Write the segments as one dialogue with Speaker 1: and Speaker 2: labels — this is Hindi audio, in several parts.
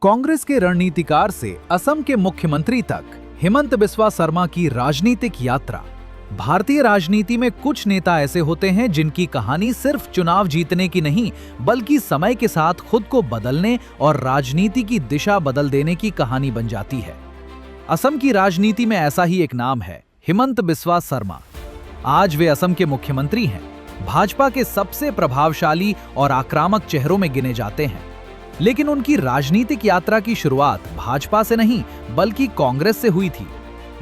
Speaker 1: कांग्रेस के रणनीतिकार से असम के मुख्यमंत्री तक हिमंत बिस्वा शर्मा की राजनीतिक यात्रा। भारतीय राजनीति में कुछ नेता ऐसे होते हैं जिनकी कहानी सिर्फ चुनाव जीतने की नहीं, बल्कि समय के साथ खुद को बदलने और राजनीति की दिशा बदल देने की कहानी बन जाती है। असम की राजनीति में ऐसा ही एक नाम है, हिमंत बिस्वा शर्मा। आज वे असम के मुख्यमंत्री हैं, भाजपा के सबसे प्रभावशाली और आक्रामक चेहरों में गिने जाते हैं। लेकिन उनकी राजनीतिक यात्रा की शुरुआत भाजपा से नहीं, बल्कि कांग्रेस से हुई थी।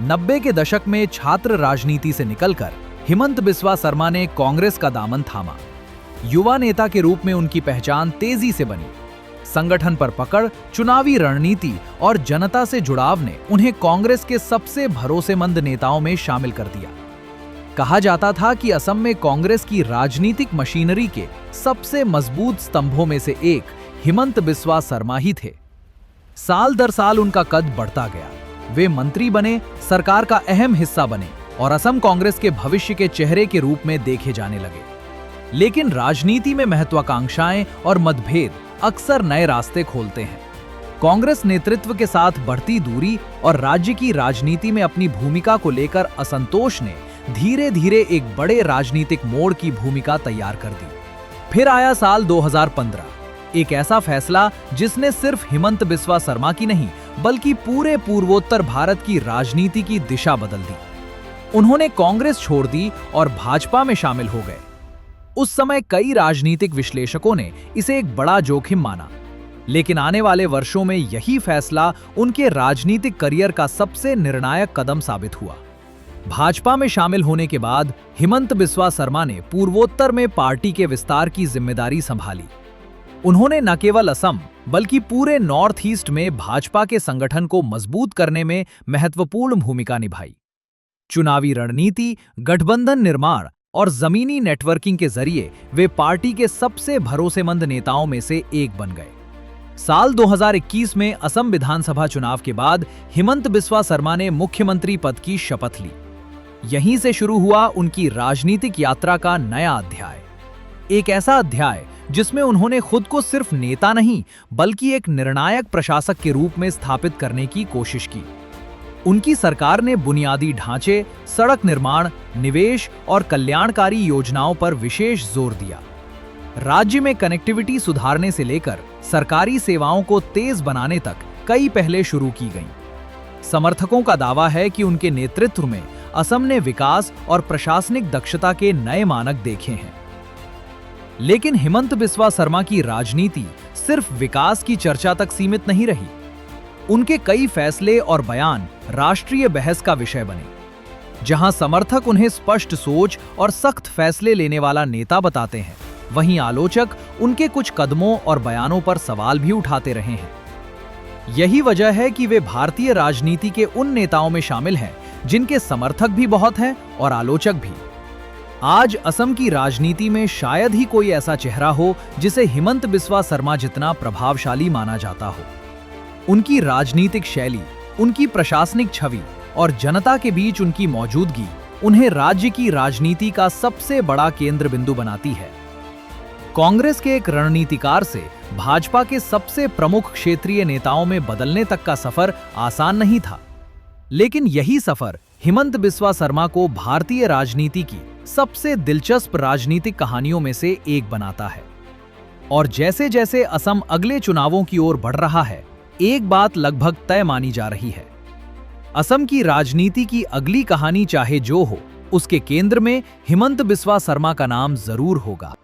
Speaker 1: 90 के दशक में छात्र राजनीति से निकलकर हिमंत बिस्वा शर्मा ने कांग्रेस का दामन थामा। युवा नेता के रूप में उनकी पहचान तेजी से बनी। संगठन पर पकड़, चुनावी रणनीति और जनता से जुड़ाव ने उन्हें कांग्रेस के सबसे भरोसेमंद नेताओं में शामिल कर दिया। कहा जाता था कि असम में कांग्रेस की राजनीतिक मशीनरी के सबसे मजबूत स्तंभों में से एक हिमंत बिस्वा शर्मा ही थे। साल दर साल उनका कद बढ़ता गया। वे मंत्री बने, सरकार का अहम हिस्सा बने और असम कांग्रेस के भविष्य के चेहरे के रूप में देखे जाने लगे। लेकिन राजनीति में महत्वाकांक्षाएं और मतभेद अक्सर नए रास्ते खोलते हैं। कांग्रेस नेतृत्व के साथ बढ़ती दूरी और राज्य की राजनीति में अपनी भूमिका को लेकर असंतोष ने धीरे धीरे एक बड़े राजनीतिक मोड़ की भूमिका तैयार कर दी। फिर आया साल 2015, एक ऐसा फैसला जिसने सिर्फ हिमंत बिस्वा शर्मा की नहीं, बल्कि पूरे पूर्वोत्तर भारत की राजनीति की दिशा बदल दी। उन्होंने कांग्रेस छोड़ दी और भाजपा में शामिल हो गए। उस समय कई राजनीतिक विश्लेषकों ने इसे एक बड़ा जोखिम माना, लेकिन आने वाले वर्षों में यही फैसला उनके राजनीतिक करियर का सबसे निर्णायक कदम साबित हुआ। भाजपा में शामिल होने के बाद हिमंत बिस्वा शर्मा ने पूर्वोत्तर में पार्टी के विस्तार की जिम्मेदारी संभाली। उन्होंने न केवल असम, बल्कि पूरे नॉर्थ ईस्ट में भाजपा के संगठन को मजबूत करने में महत्वपूर्ण भूमिका निभाई। चुनावी रणनीति, गठबंधन निर्माण और जमीनी नेटवर्किंग के जरिए वे पार्टी के सबसे भरोसेमंद नेताओं में से एक बन गए। साल 2021 में असम विधानसभा चुनाव के बाद हिमंत बिस्वा शर्मा ने मुख्यमंत्री पद की शपथ ली। यहीं से शुरू हुआ उनकी राजनीतिक यात्रा का नया अध्याय। एक ऐसा अध्याय जिसमें उन्होंने खुद को सिर्फ नेता नहीं, बल्कि एक निर्णायक प्रशासक के रूप में स्थापित करने की कोशिश की। उनकी सरकार ने बुनियादी ढांचे, सड़क निर्माण, निवेश और कल्याणकारी योजनाओं पर विशेष जोर दिया। राज्य में कनेक्टिविटी सुधारने से लेकर सरकारी सेवाओं को तेज बनाने तक कई पहलें शुरू की गईं। समर्थकों का दावा है कि उनके नेतृत्व में असम ने विकास और प्रशासनिक दक्षता के नए मानक देखे हैं। लेकिन हिमंत बिस्वा शर्मा की राजनीति सिर्फ विकास की चर्चा तक सीमित नहीं रही। उनके कई फैसले और बयान राष्ट्रीय बहस का विषय बने। जहां समर्थक उन्हें स्पष्ट सोच और सख्त फैसले लेने वाला नेता बताते हैं, वहीं आलोचक उनके कुछ कदमों और बयानों पर सवाल भी उठाते रहे हैं। यही वजह है कि वे भारतीय राजनीति के उन नेताओं में शामिल हैं जिनके समर्थक भी बहुत हैं और आलोचक भी। आज असम की राजनीति में शायद ही कोई ऐसा चेहरा हो जिसे हिमंत बिस्वा शर्मा जितना प्रभावशाली माना जाता हो। उनकी राजनीतिक शैली, उनकी प्रशासनिक छवि और जनता के बीच उनकी मौजूदगी उन्हें राज्य की राजनीति का सबसे बड़ा केंद्र बिंदु बनाती है। कांग्रेस के एक रणनीतिकार से भाजपा के सबसे प्रमुख क्षेत्रीय नेताओं में बदलने तक का सफर आसान नहीं था, लेकिन यही सफर हिमंत बिस्वा शर्मा को भारतीय राजनीति की सबसे दिलचस्प राजनीतिक कहानियों में से एक बनाता है। और जैसे जैसे असम अगले चुनावों की ओर बढ़ रहा है, एक बात लगभग तय मानी जा रही है। असम की राजनीति की अगली कहानी चाहे जो हो, उसके केंद्र में हिमंत बिस्वा शर्मा का नाम जरूर होगा।